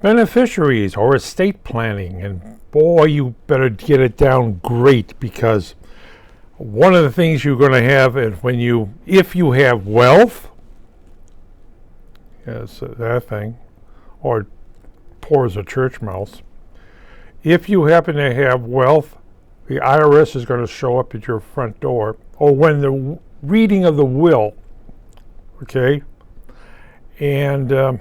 Beneficiaries or estate planning, and boy, you better get it down great, because one of the things you're going to have is if you have wealth, yes, that thing, or poor as a church mouse. If you happen to have wealth, the IRS is going to show up at your front door, or when the reading of the will, okay? And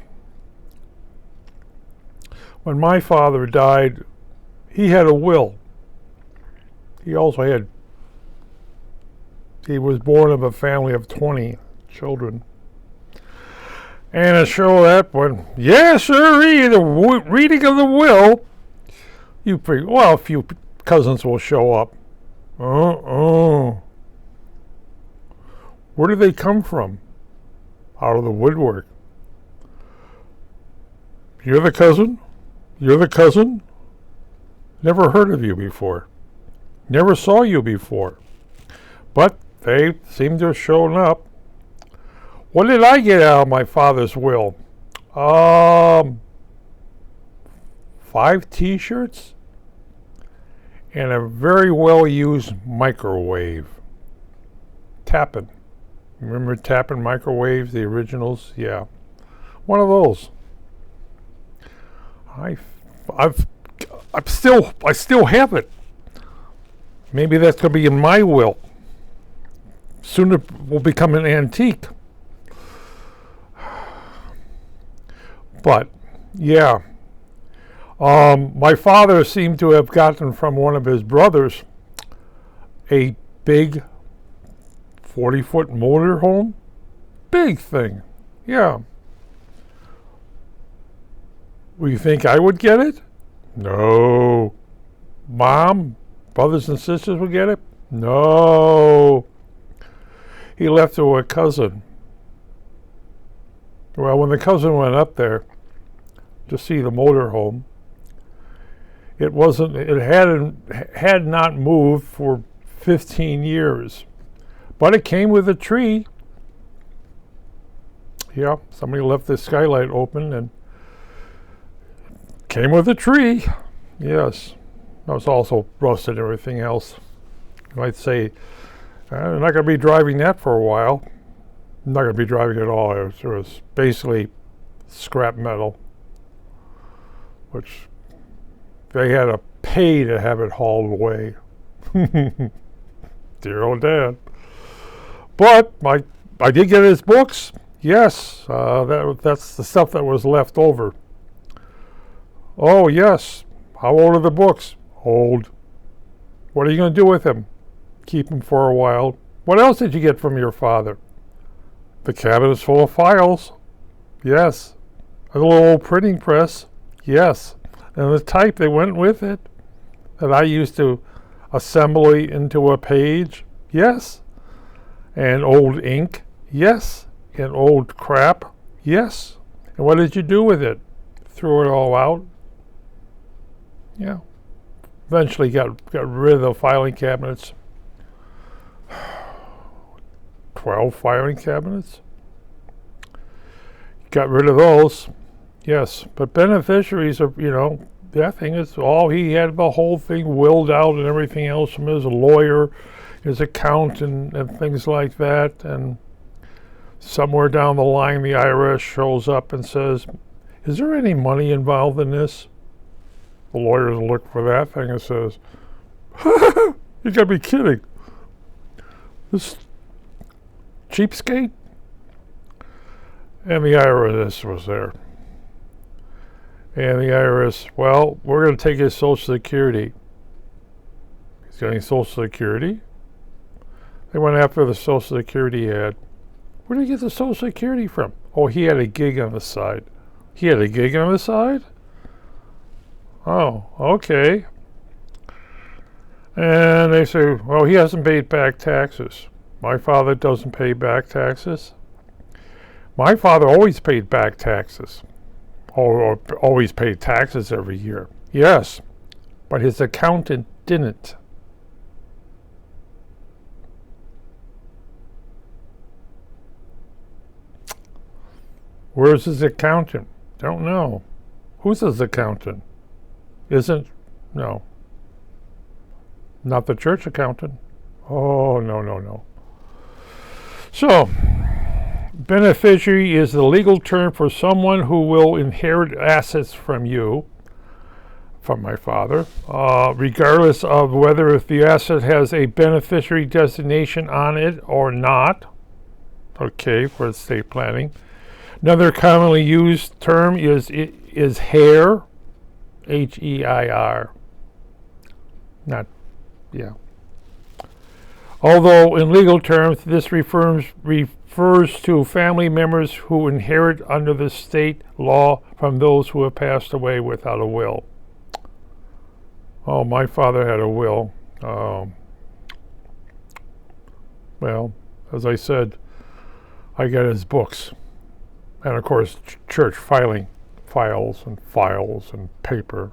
when my father died, he had a will. He was born of a family of 20 children. And to show that one, yes, sir, the reading of the will, a few cousins will show up. Where do they come from? Out of the woodwork. You're the cousin? You're the cousin? Never heard of you before. Never saw you before. But they seem to have shown up. What did I get out of my father's will? 5 t-shirts and a very well-used microwave. Tappan. Remember Tappan microwaves, the originals? Yeah. One of those. I still have it. Maybe that's going to be in my will. Soon it will become an antique. But, yeah. My father seemed to have gotten from one of his brothers a big 40-foot motorhome. Big thing. Yeah. Will you think I would get it? No. Mom, brothers and sisters would get it? No. He left to a cousin. Well, when the cousin went up there to see the motorhome, it had not moved for 15 years. But it came with a tree. Yeah, somebody left the skylight open and came with a tree. Yes. That was also rusted and everything else. You might say, I'm not going to be driving that for a while. I'm not going to be driving it all. It was basically scrap metal, which they had to pay to have it hauled away. Dear old dad. But I did get his books. Yes, that's the stuff that was left over. Oh, yes. How old are the books? Old. What are you going to do with them? Keep them for a while. What else did you get from your father? The cabinet's full of files. Yes. A little old printing press. Yes. And the type that went with it that I used to assemble into a page. Yes. And old ink. Yes. And old crap. Yes. And what did you do with it? Threw it all out. Yeah. Eventually got rid of the filing cabinets. 12 filing cabinets. Got rid of those. Yes. But beneficiaries are, that thing is all he had, the whole thing willed out and everything else from his lawyer, his accountant, and things like that. And somewhere down the line, the IRS shows up and says, is there any money involved in this? The lawyers look for that thing and says, you gotta be kidding. This cheapskate? And the IRS was there. And the IRS, well, we're going to take his Social Security. He's getting Social Security. They went after the Social Security he had. Where did he get the Social Security from? Oh, he had a gig on the side. He had a gig on the side? Oh, okay. And they say, well, he hasn't paid back taxes. My father doesn't pay back taxes. My father always paid back taxes. Or always paid taxes every year. Yes, but his accountant didn't. Where's his accountant? Don't know. Who's his accountant? Isn't, no, not the church accountant. Oh, no, no, no. So, beneficiary is the legal term for someone who will inherit assets from you, from my father, regardless of whether if the asset has a beneficiary designation on it or not. Okay, for estate planning. Another commonly used term is heir, H-E-I-R. Not, yeah. Although in legal terms, this refers to family members who inherit under the state law from those who have passed away without a will. Oh, my father had a will. Well, as I said, I got his books. And of course, church files and paper,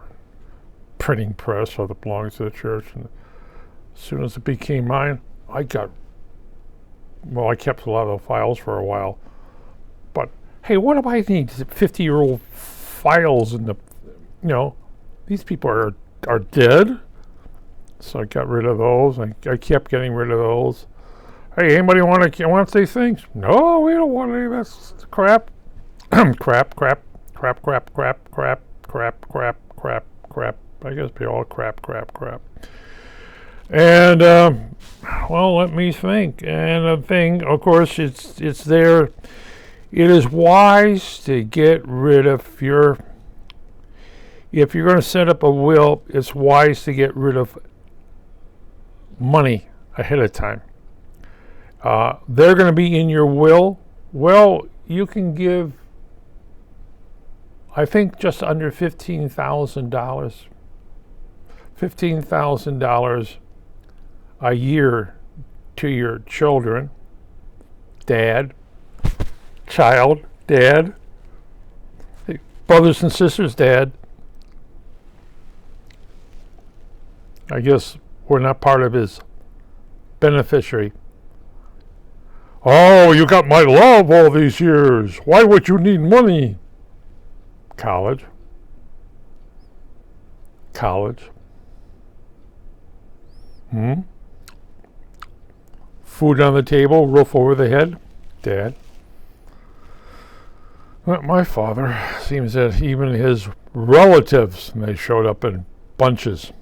printing press, so that belongs to the church. And as soon as it became mine, I kept a lot of the files for a while. But hey, what do I need 50-year-old files in the, these people are dead. So I got rid of those. I kept getting rid of those. Hey, anybody want these things? No, we don't want any of this crap. crap. I guess be all crap. And well, let me think. And the thing, of course, it's there. It is wise to get rid of if you're going to set up a will, it's wise to get rid of money ahead of time. They're going to be in your will. Well, you can give, I think, just under $15,000. $15,000 a year to your children, dad, brothers and sisters, dad. I guess we're not part of his beneficiary. Oh, you got my love all these years. Why would you need money? College. Food on the table, roof over the head, dad. Well, my father, seems that even his relatives, and they showed up in bunches.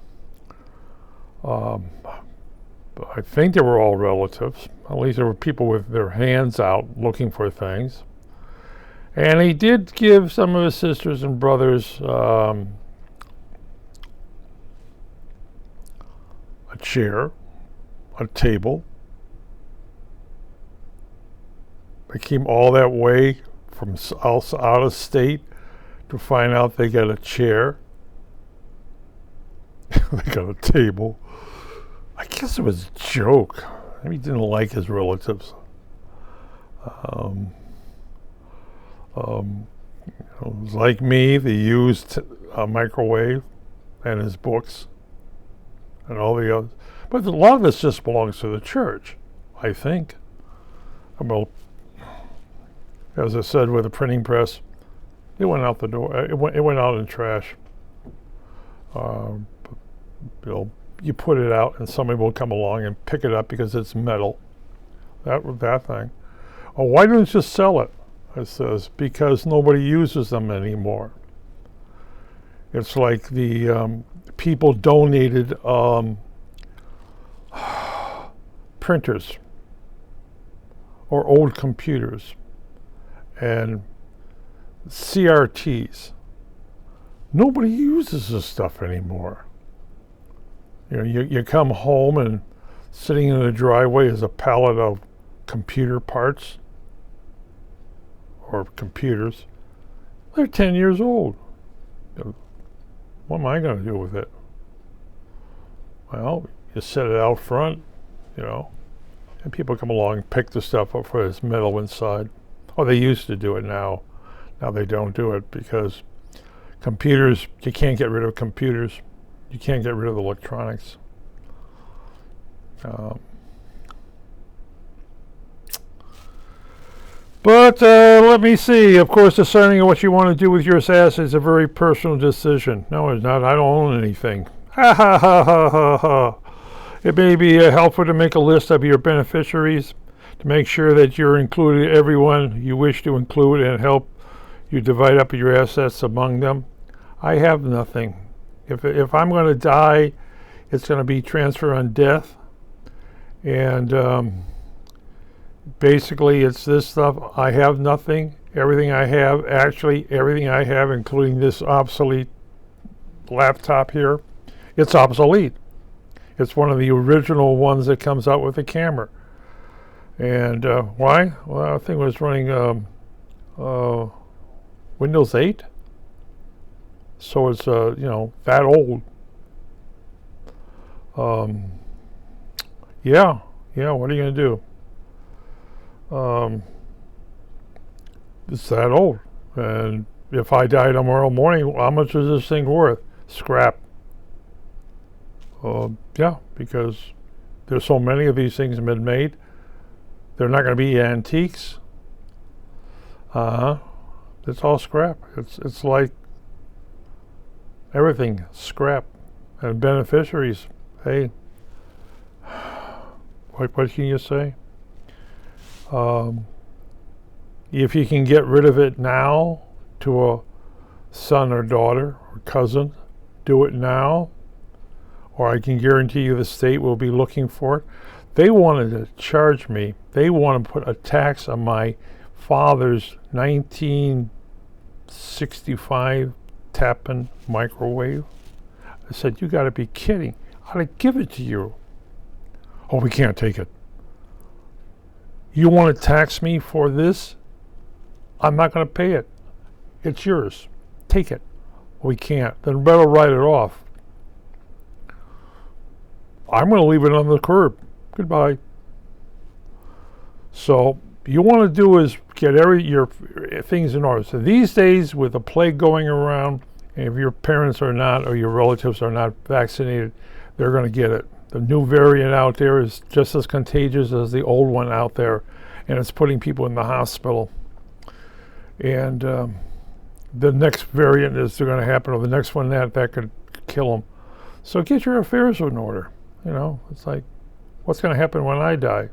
I think they were all relatives. At least there were people with their hands out looking for things. And he did give some of his sisters and brothers a chair, a table. They came all that way from out of state to find out they got a chair. They got a table. I guess it was a joke. Maybe he didn't like his relatives. It was like me. They used a microwave and his books and all the others. But a lot of this just belongs to the church, I think. Well, as I said, with the printing press, it went out the door. It went out in trash. You put it out, and somebody will come along and pick it up because it's metal. That thing. Oh, why don't you just sell it? It says because nobody uses them anymore. It's like the people donated printers or old computers and CRTs. Nobody uses this stuff anymore. You come home and sitting in the driveway is a pallet of computer parts or computers. They're 10 years old. What am I going to do with it? Well, you set it out front, and people come along and pick the stuff up for this metal inside. Oh, they used to do it now. Now they don't do it because computers, you can't get rid of computers. You can't get rid of electronics. But let me see. Of course, deciding what you want to do with your assets is a very personal decision. No, it's not. I don't own anything. Ha ha ha ha ha ha. It may be helpful to make a list of your beneficiaries to make sure that you're including everyone you wish to include and help you divide up your assets among them. I have nothing. If I'm going to die, it's going to be transfer on death. And basically, it's this stuff. I have nothing. Everything I have, actually, everything I have, including this obsolete laptop here, it's obsolete. It's one of the original ones that comes out with a camera. And why? Well, I think it was running Windows 8. So it's, that old. Yeah, what are you going to do? It's that old. And if I die tomorrow morning, how much is this thing worth? Scrap. Yeah, because there's so many of these things have been made. They're not going to be antiques. It's all scrap. It's like everything scrap. And beneficiaries, hey, what can you say? If you can get rid of it now to a son or daughter or cousin, do it now. Or I can guarantee you the state will be looking for it. They wanted to charge me. They want to put a tax on my father's 1965 Tappan microwave. I said, you got to be kidding. I'd give it to you. Oh, we can't take it. You want to tax me for this? I'm not going to pay it. It's yours. Take it. We can't. Then better write it off. I'm going to leave it on the curb. Goodbye. So you want to do is get your things in order. So these days, with the plague going around, and if your parents are not or your relatives are not vaccinated, they're going to get it. The new variant out there is just as contagious as the old one out there, and it's putting people in the hospital. And the next variant is going to happen, or the next one that could kill them. So get your affairs in order. It's like, what's going to happen when I die?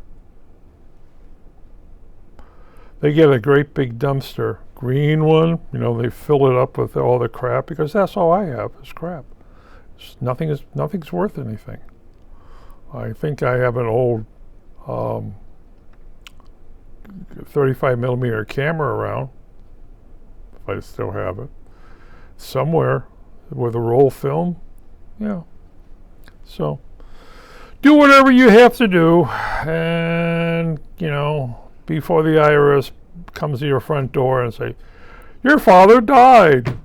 They get a great big dumpster, green one. They fill it up with all the crap because that's all I have is crap. Nothing's worth anything. I think I have an old 35 millimeter camera around, if I still have it, somewhere with a roll film. Yeah. So do whatever you have to do, and before the IRS comes to your front door and say, your father died.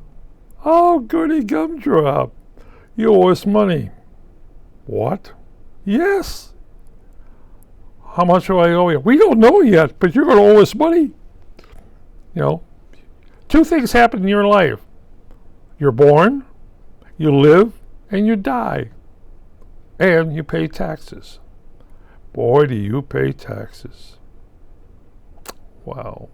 Oh, goody gumdrop. You owe us money. What? Yes. How much do I owe you? We don't know yet, but you're going to owe us money. Two things happen in your life. You're born, you live, and you die. And you pay taxes. Boy, do you pay taxes. Wow.